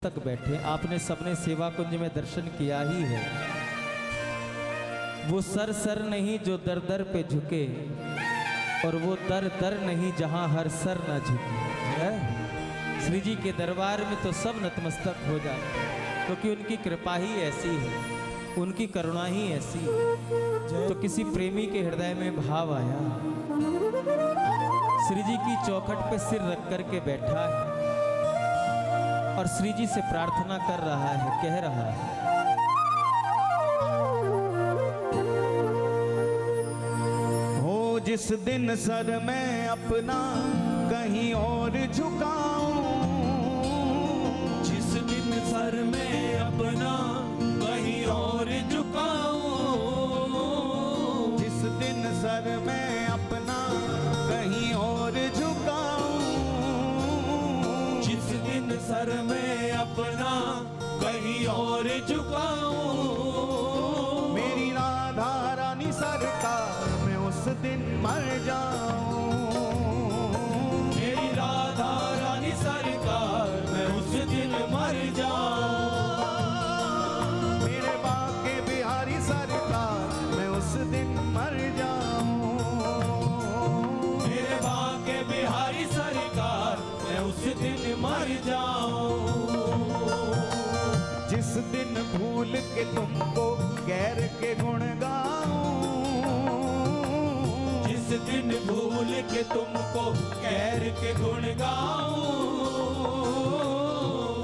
तक बैठे। आपने सबने सेवा कुंज में दर्शन किया ही है। वो सर सर नहीं जो दर दर पे झुके, और वो दर दर नहीं जहां हर सर ना झुके। श्री जी के दरबार में तो सब नतमस्तक हो जाते, क्योंकि उनकी कृपा ही ऐसी है, उनकी करुणा ही ऐसी है। तो किसी प्रेमी के हृदय में भाव आया, श्री जी की चौखट पे सिर रख कर के बैठा है और श्री जी से प्रार्थना कर रहा है, कह रहा है, हो जिस दिन सर मैं अपना कहीं और झुकाऊं, जिस दिन सर में अपना कहीं और झुकाऊं, जिस दिन सर मैं अपना कहीं और झुकाऊं, जिस दिन सर में अपना कहीं और झुकाऊं, मेरी राधा रानी सरकार मैं उस दिन मर जाऊं, मेरी राधा रानी सरकार मैं उस दिन मर जाऊं, मेरे बाके बिहारी सरकार मैं उस दिन मर जाऊं, मेरे बाके बिहारी सरकार मैं उस दिन मर जाऊं, जिस दिन भूल के तुमको गैर के गुण गाऊं, जिस दिन भूल के तुमको गैर के गुण गाऊं,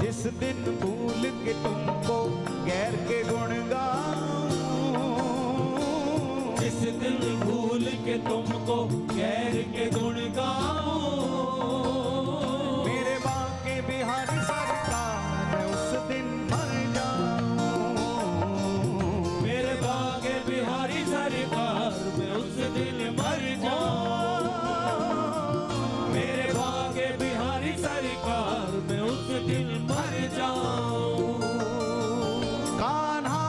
जिस दिन भूल के तुमको गैर के गुण गाऊं, जिस दिन भूल के तुमको गैर के गुण गाऊं, मेरे बाके बिहारी सरकार मैं उस दिन मर जाऊं, मेरे बागे बिहारी सरकार मैं उस दिन मर जाऊं, मेरे बागे बिहारी सरकार मैं उस दिन मर जाऊं, कान्हा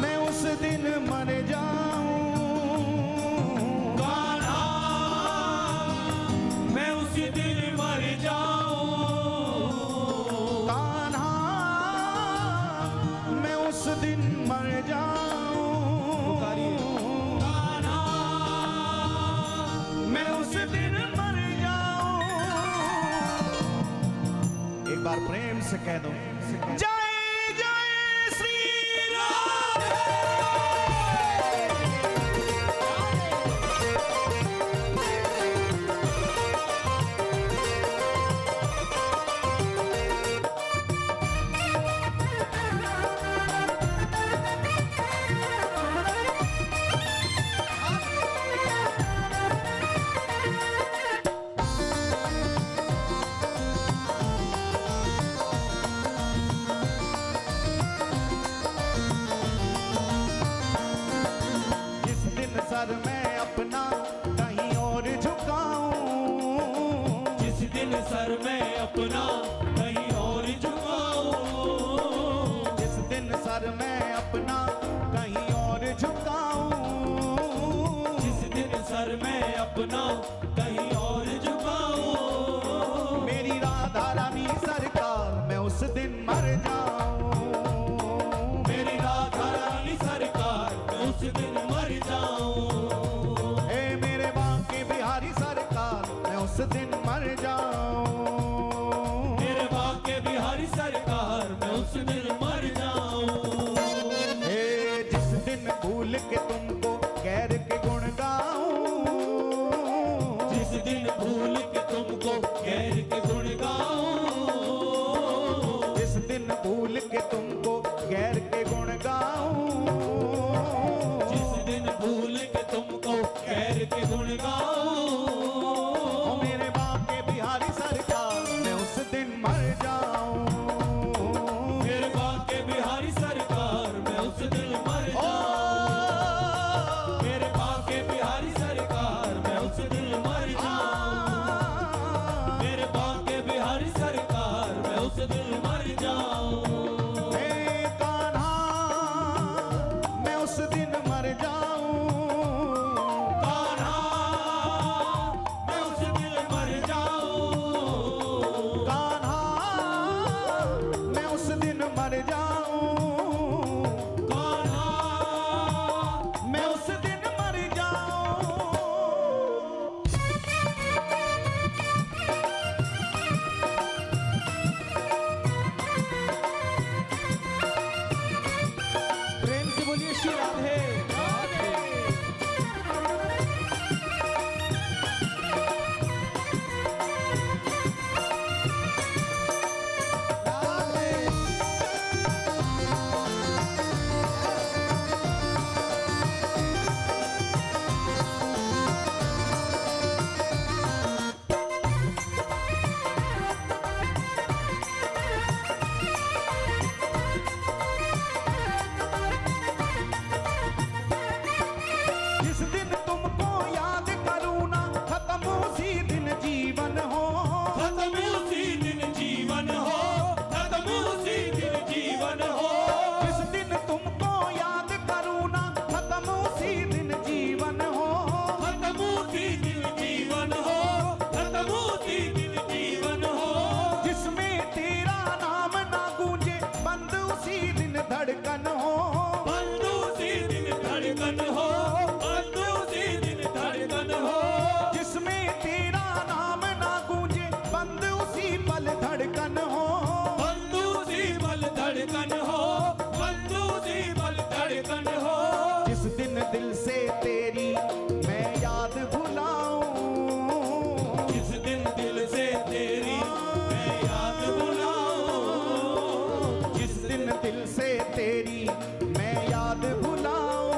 मैं उस दिन मर जाऊं, कान्हा मैं उस दिन मर जाऊं, कान्हा मैं उस दिन मर जाऊं, कान्हा मैं उस दिन मर जाऊं। एक बार प्रेम से कह दो, जय जय श्री राम। सर मैं अपना कहीं और झुकाऊं, जिस दिन सर में अपना कहीं और झुकाऊं, जिस दिन सर मैं अपना कहीं और झुकाऊं, जिस दिन सर में अपना कहीं और झुकाऊं, मेरी राधा रानी सरकार मैं उस दिन मर जाऊं, मेरी राधा रानी सरकार मैं उस दिन मर जाऊं, मेरे बाके बिहारी सरकार मैं उस दिन मर जाऊं, मेरे बाके बिहारी सरकार मैं उस दिन मर जाऊं, जिस दिन भूल के तुमको गैर के गुण गाऊं, जिस दिन भूल के तुमको गैर के गुण गाऊं, जिस दिन भूल के तुमको गैर के गुण गाऊं, जिस दिन भूल के तुमको गैर के गुण गाऊं, मेरे बाके बिहारी सरकार मैं उस दिन मर जाऊं, मेरे बाके बिहारी सरकार मैं उस दिन मर जाऊं, मेरे बाके बिहारी सरकार मैं उस दिन मर जाऊं, मेरे बाके बिहारी सरकार मैं उस दिन मर जाऊं, कान्हा मैं उस दिन मर जाऊं, कान्हा मैं उस दिन मर जाऊं, कान्हा मर जाऊं, कान्हा मैं उस दिन मर जाऊं। प्रेम से बोलिए श्री राधे। जिस दिन तुमको याद करूं ना, खत्म उसी दिन जीवन हो। खत्म उसी दिन जीवन हो, खत्म उसी दिन जीवन हो। जिस दिन तुमको याद करूं ना, खत्म उसी दिन जीवन हो। खत्म उसी दिन जीवन हो, खत्म उसी दिन जीवन हो। जिसमें तेरा नाम ना गूंजे, बंद उसी दिन धड़कन हो। बंद उसी दिन धड़कन हो, बंद उसी दिन धड़कन हो। जिसमें तेरा नाम ना गूंजे, बंद उसी पल धड़कन हो। बंद उसी पल धड़कन हो, बंद उसी पल धड़कन हो। जिस दिन दिल से तेरी मैं याद भुलाऊं, जिस दिन दिल से तेरी मैं याद बुलाऊं, जिस दिन दिल से तेरी मैं याद भुलाऊं।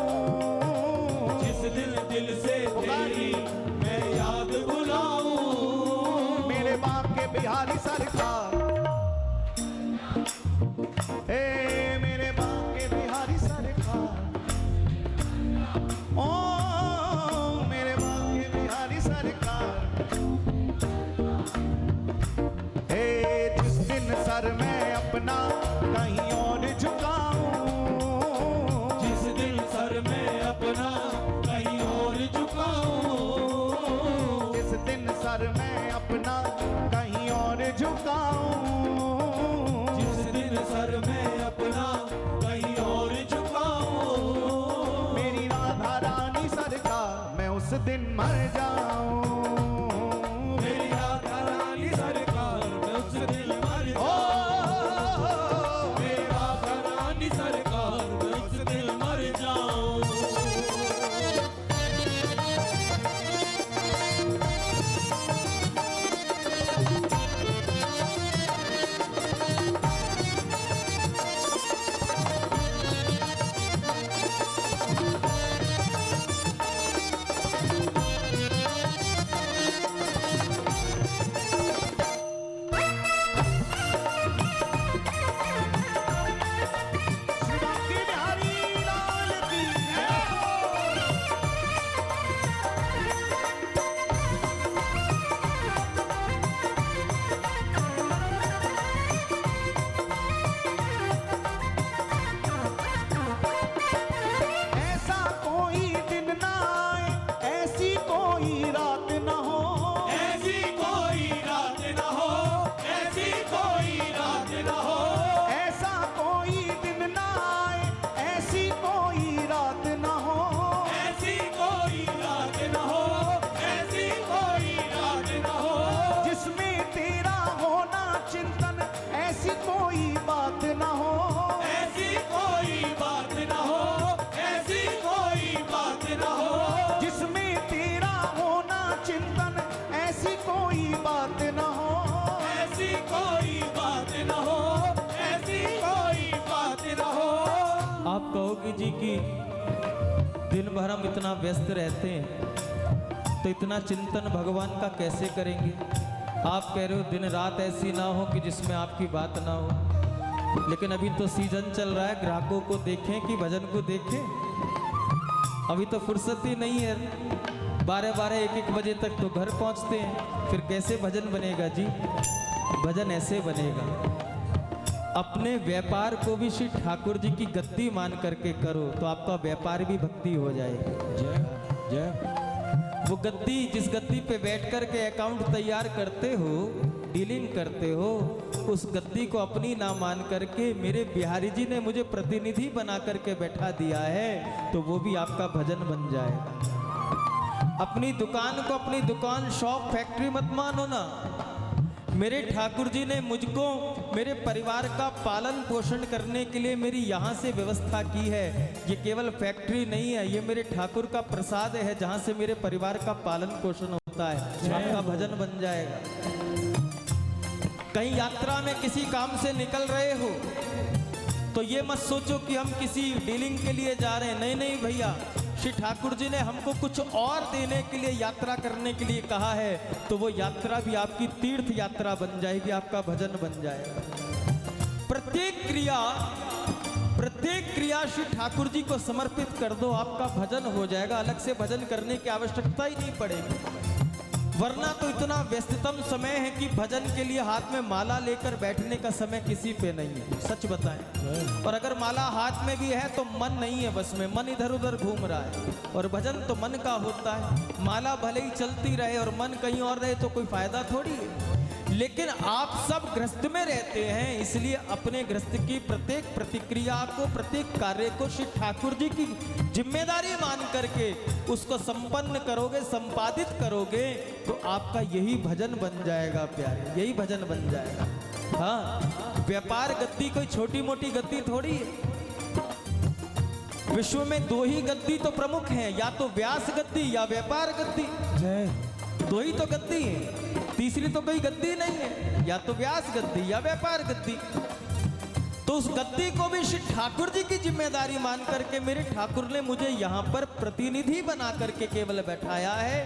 जिस दिन दिल से तेरी मैं याद बुलाऊं। मेरे बांके बिहारी सरकार, ए मेरे बांके बिहारी सरकार, ओ मेरे बांके बिहारी सरकार। ए जिस दिन सर मैं अपना कहीं और झुकाऊं, जिस दिन सर मैं अपना कहीं और झुकाऊं, जिस दिन सर मैं अपना कहीं और झुकाऊं। जिस दिन सर मैं अपना कहीं और झुकाऊं। मेरी राधा रानी सरकार, मैं उस दिन मर जाऊं। मेरी राधा रानी सरकार, मैं उस दिन मर ओ जाऊं। मेरी राधा रानी सरकार, मैं उस दिन मर जाऊं। बांके बिहारी लाल की जय हो। ऐसा कोई दिन ना आए, ऐसी कोई रात ना हो। ऐसी कोई रात न हो, ऐसी कोई रात न हो। ऐसा कोई दिन ना आए, ऐसी कोई रात ना हो। ऐसी कोई रात न हो, ऐसी कोई रात न हो। जिसमें तेरा होना चिंतन, ऐसी कोई बात ना हो। ऐसी कोई बात न हो, ऐसी कोई बात न हो। जिसमें तेरा होना चिंतन, ऐसी कोई बात ना हो। ऐसी कोई बात न हो, ऐसी कोई बात न हो। आप कहोगे जी कि दिन भर हम इतना व्यस्त रहते हैं तो इतना चिंतन भगवान का कैसे करेंगे। आप कह रहे हो दिन रात ऐसी ना हो कि जिसमें आपकी बात ना हो, लेकिन अभी तो सीजन चल रहा है, ग्राहकों को देखें कि भजन को देखें। अभी तो फुर्सत ही नहीं है, 12-12 1-1 बजे तक तो घर पहुंचते हैं, फिर कैसे भजन बनेगा जी। भजन ऐसे बनेगा, अपने व्यापार को भी श्री ठाकुर जी की गद्दी मान करके करो तो आपका व्यापार भी भक्ति हो जाएगा। जय जय। वो गद्दी, जिस गद्दी पे बैठ कर के अकाउंट तैयार करते हो डीलिंग करते हो, उस गद्दी को अपनी ना मान करके मेरे बिहारी जी ने मुझे प्रतिनिधि बना करके बैठा दिया है, तो वो भी आपका भजन बन जाएगा। अपनी दुकान को अपनी दुकान, शॉप, फैक्ट्री मत मानो ना। मेरे ठाकुर जी ने मुझको मेरे परिवार का पालन पोषण करने के लिए मेरी यहाँ से व्यवस्था की है। ये केवल फैक्ट्री नहीं है, ये मेरे ठाकुर का प्रसाद है जहाँ से मेरे परिवार का पालन पोषण होता है। आपका भजन बन जाएगा। कहीं यात्रा में किसी काम से निकल रहे हो तो ये मत सोचो कि हम किसी डीलिंग के लिए जा रहे हैं। नहीं नहीं भैया, श्री ठाकुर जी ने हमको कुछ और देने के लिए, यात्रा करने के लिए कहा है, तो वो यात्रा भी आपकी तीर्थ यात्रा बन जाएगी, आपका भजन बन जाएगा। प्रत्येक क्रिया श्री ठाकुर जी को समर्पित कर दो, आपका भजन हो जाएगा। अलग से भजन करने की आवश्यकता ही नहीं पड़ेगी। वरना तो इतना व्यस्ततम समय है कि भजन के लिए हाथ में माला लेकर बैठने का समय किसी पे नहीं है, सच बताएं। और अगर माला हाथ में भी है तो मन नहीं है बस में, मन इधर उधर घूम रहा है। और भजन तो मन का होता है। माला भले ही चलती रहे और मन कहीं और रहे तो कोई फायदा थोड़ी है। लेकिन आप सब गृहस्थ में रहते हैं, इसलिए अपने गृहस्थ की प्रत्येक प्रतिक्रिया को, प्रत्येक कार्य को श्री ठाकुर जी की जिम्मेदारी मान करके उसको संपन्न करोगे, संपादित करोगे, तो आपका यही भजन बन जाएगा प्यारे, यही भजन बन जाएगा। हाँ, व्यापार गद्दी कोई छोटी मोटी गद्दी थोड़ी है। विश्व में दो ही गद्दी तो प्रमुख हैं, या तो व्यास गद्दी या व्यापार गद्दी। दो ही तो गद्दी है, तीसरी तो कोई गद्दी नहीं है। या तो व्यास गद्दी या व्यापार गद्दी। तो उस गद्दी को भी श्री ठाकुर जी की जिम्मेदारी मान करके मेरे ठाकुर ने मुझे यहाँ पर प्रतिनिधि बना करके केवल बैठाया है।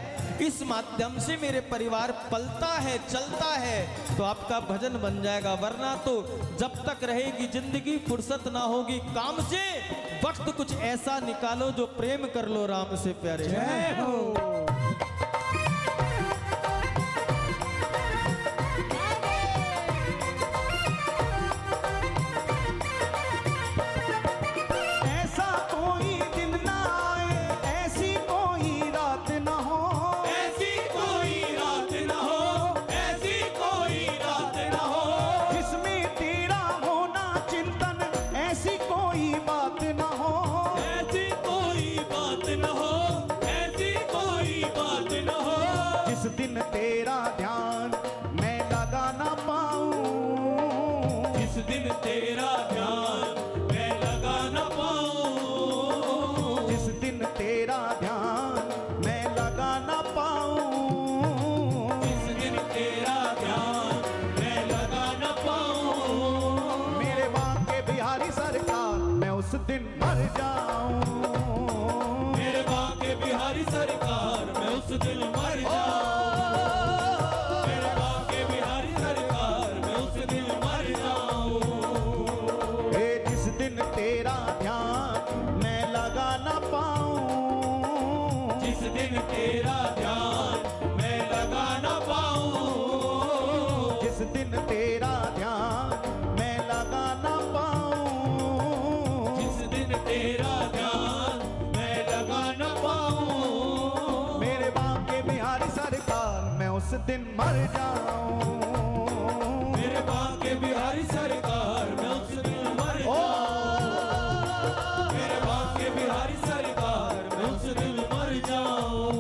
इस माध्यम से मेरे परिवार पलता है, चलता है, तो आपका भजन बन जाएगा। वरना तो जब तक रहेगी जिंदगी, फुर्सत ना होगी काम से। वक्त कुछ ऐसा निकालो जो प्रेम कर लो राम से प्यारे। जय हो। दिन तेरा ध्यान मैं लगा ना पाऊं, जिस दिन तेरा ध्यान मैं लगा ना पाऊं, जिस दिन तेरा ध्यान मैं लगा ना पाऊं, जिस दिन तेरा ध्यान मैं लगा ना पाऊं, मेरे बांके बिहारी सरकार मैं उस दिन मर जाऊं, मेरे बांके बिहारी सरकार मैं उस दिन मर जाऊं, तेरा ध्यान मैं लगा ना पाऊं, जिस दिन तेरा ध्यान मैं लगा ना पाऊं, जिस दिन तेरा ध्यान मैं लगा ना पाऊं, जिस दिन तेरा ध्यान मैं लगा ना पाऊं, मेरे बांके बिहारी सरकार मैं उस दिन मर जाऊं, मेरे बांके बिहारी सरकार मैं उस दिन मर जाऊं, बिहारी सरकार मैं उस दिन मर जाऊं।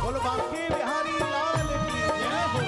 बोलो बांके बिहारी लाल की जय हो।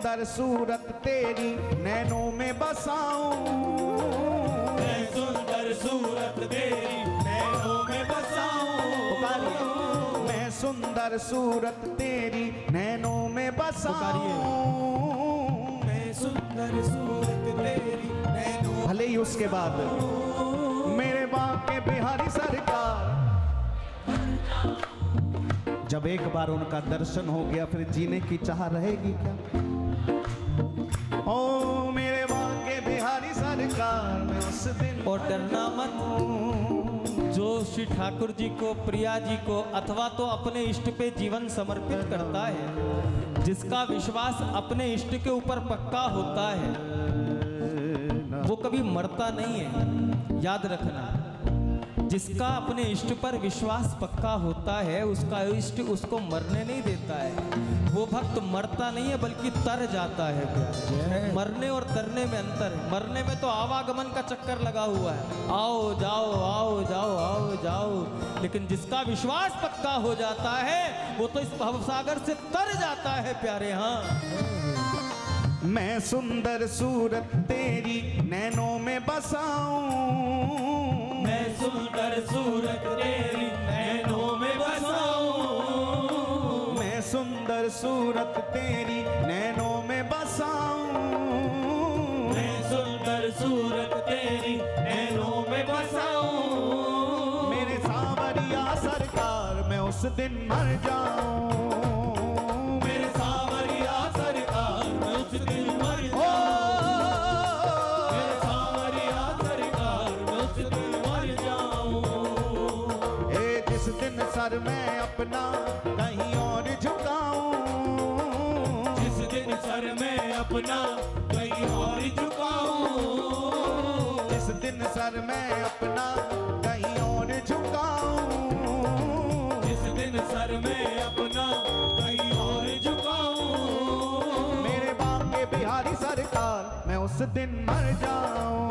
सुंदर सूरत तेरी नैनों में बसाऊं, मैं सुंदर सूरत तेरी नैनों में बसाऊं, मैं सुंदर सूरत तेरी नैनों में बसाऊं, मैं सुंदर सूरत तेरी नैनों। भले ही उसके बाद मेरे बांके बिहारी सरकार, जब एक बार उनका दर्शन हो गया फिर जीने की चाह रहेगी क्या? ओ मेरे बांके बिहारी सरकार, मैं उस दिन और डरना मत, जो श्री ठाकुर जी को, प्रिया जी को अथवा तो अपने इष्ट पे जीवन समर्पित करता है, जिसका विश्वास अपने इष्ट के ऊपर पक्का होता है, वो कभी मरता नहीं है। याद रखना, जिसका अपने इष्ट पर विश्वास पक्का होता है, उसका इष्ट उसको मरने नहीं देता है। वो भक्त मरता नहीं है बल्कि तर जाता है। मरने और तरने में अंतर है। मरने में तो आवागमन का चक्कर लगा हुआ है, आओ जाओ आओ जाओ आओ जाओ, लेकिन जिसका विश्वास पक्का हो जाता है वो तो इस भवसागर से तर जाता है प्यारे। हाँ, मैं सुंदर सूरत तेरी नैनों में बसाऊं, मैं सुंदर सूरत तेरी नैनों में बसाऊं, मैं सुंदर सूरत तेरी नैनों में बसाऊं, मैं सुंदर सूरत तेरी नैनों में बसाऊं, मेरे सांवरिया सरकार, मैं उस दिन मर जाऊं, मेरे सांवरिया सरकार, मैं उस दिन मर ओ, जाऊं, मेरे सांवरिया सरकार, मैं उस दिन मर जाऊं, ए जिस दिन सर मैं अपना कहीं और झुकाऊं, जिस दिन सर मैं अपना कहीं और झुकाऊं, जिस दिन सर मैं अपना कहीं और झुकाऊं, जिस दिन सर मैं अपना कहीं और झुकाऊं, मेरे बांके बिहारी सरकार, मैं उस दिन मर जाऊं,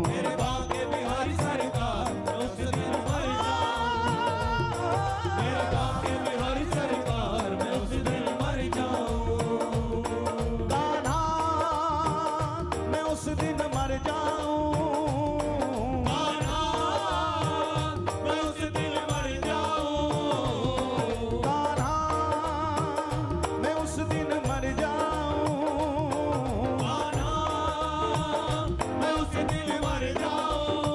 मेरे बांके बिहारी सरकार, मैं उस दिन मर जाऊं, मेरे बांके बिहारी सरकार, मैं उस दिन मर जाऊं, कान्हा, मैं उस दिन मर जाऊं, कान्हा, मैं उस दिन मर जाऊं, कान्हा, मैं उस दिन मर जाऊं, कान्हा, मैं उस दिन मर जाऊं,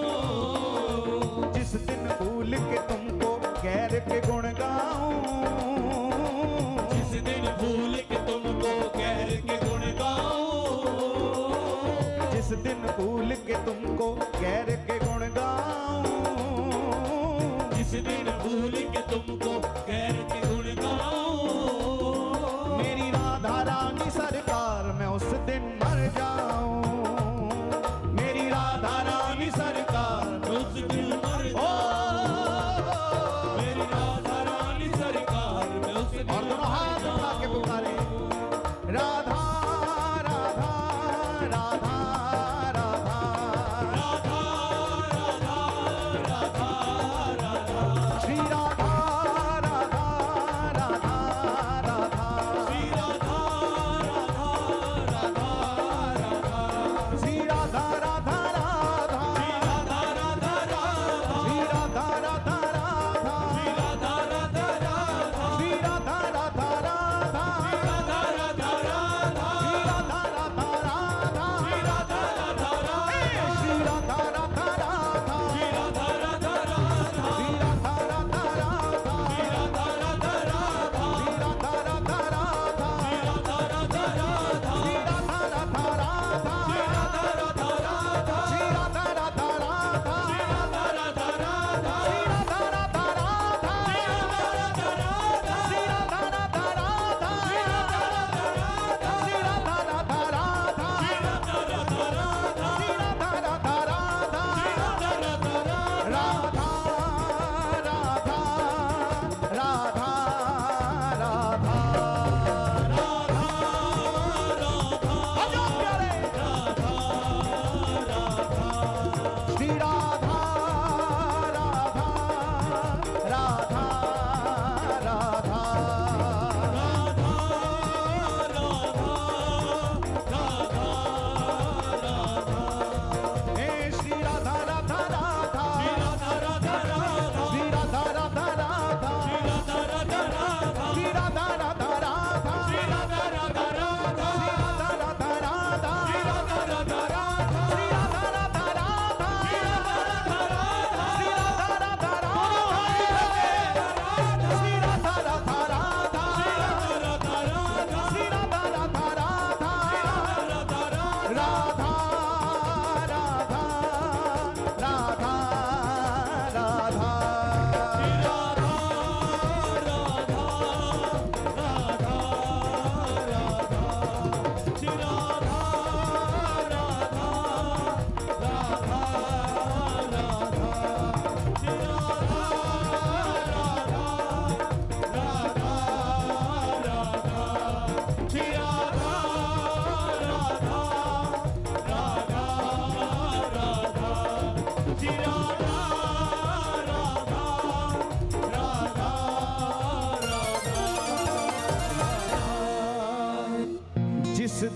जिस दिन भूल के तुमको गैर के गुण गाऊं, जिस दिन भूल के तुमको गैर के गुण गाऊं, जिस दिन भूल के तुमको गैर के गुण गाऊं, जिस दिन भूल के तुमको गैर के गुण गाऊं, मेरी राधा रानी सरकार, मैं उस दिन मर जाऊं, मेरी राधा रानी सरकार, मैं उस दिन मर ओ, जाऊं, मेरी राधा रानी सरकार, मैं उस दिन और दोनों हाथ उठा के पुकारे, राधा राधा राधा राधा, राधा राधा राधा राधा, श्री राधा राधा राधा राधा, श्री राधा राधा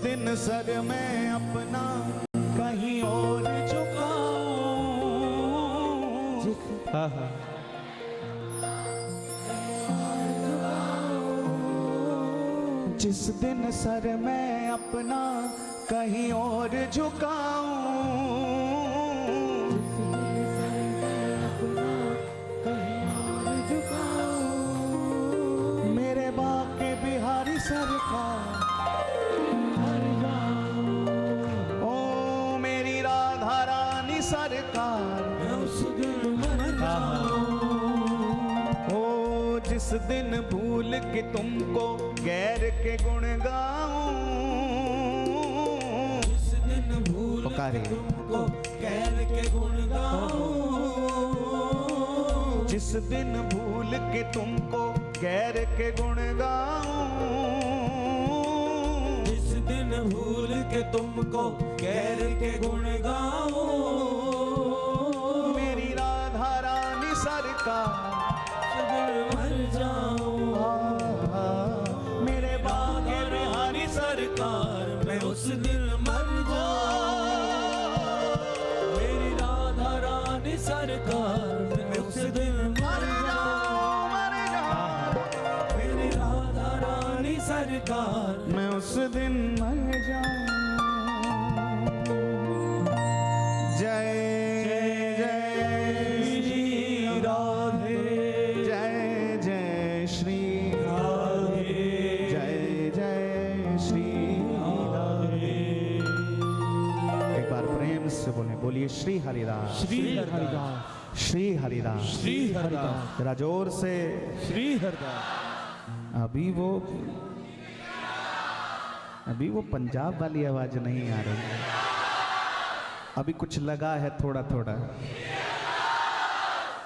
दिन सर मैं अपना कहीं और झुकाऊं, हाँ हाँ जिस दिन सर मैं अपना कहीं और झुकाऊं, मेरे बाके बिहारी सरकार, ओ मेरी राधा रानी सरकार, मैं उस दिन मर जाऊं। ओ जिस दिन भूल के तुमको गैर के गुण गाऊं, जिस दिन भूल पुकारे। के तुमको गैर के गुण गाऊं, जिस दिन भूल के तुमको गैर के गुण गाऊं, जिस दिन भूल के तुमको गैर के गुण गाऊं, मेरी राधा रानी सरकार, मर जाऊं। मेरे बाके बिहारी सरकार, मैं उस दिन मर जाऊं। मेरी राधा रानी सरकार, मैं उस दिन मर जाऊं। मेरी राधा रानी सरकार, मैं उस दिन मर जाऊं। जय जय श्री राधे जय जय श्री राधे जय जय श्री राधे। एक बार प्रेम से बोले, बोलिए श्री हरिदास, श्री हरिदास, श्री हरिदास, श्री हरिदास, जरा जोर से। श्री हरिदास। अभी वो पंजाब वाली आवाज नहीं आ रही है, अभी कुछ लगा है थोड़ा थोड़ा,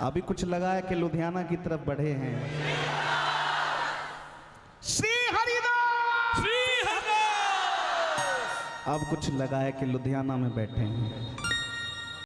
अभी कुछ लगा है कि लुधियाना की तरफ बढ़े हैं। श्री हरिदास, श्री हरिदास। अब कुछ लगा है कि लुधियाना में बैठे हैं।